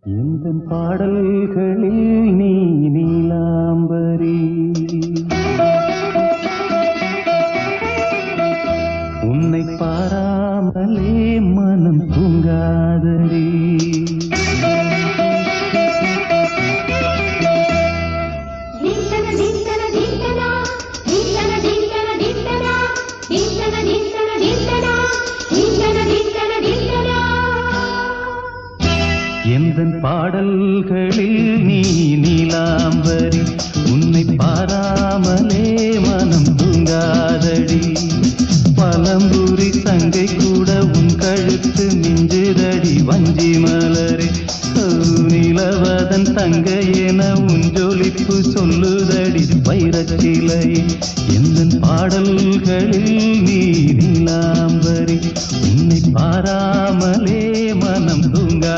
எந்தன் பாடல்களில் நீ நீலாம்பரி, உன்னை பாராமலே மனம் தூங்காதடி. எந்தன் பாடல்களில் நீ நீலாம்பரி, உன்னை பாராமலே மனம் தூங்காதடி. பழம்புரி தங்கை கூட உன் கழுத்து மிஞ்சுதடி வஞ்சி மலரே. நிலவதன் தங்கை என உன் ஜொலிப்பு சொல்லுதடி வைரச்சிலை. எந்தன் பாடல்களில் நீ நீலாம்பரி, உன்னை பாராமலே மனம் தூங்கா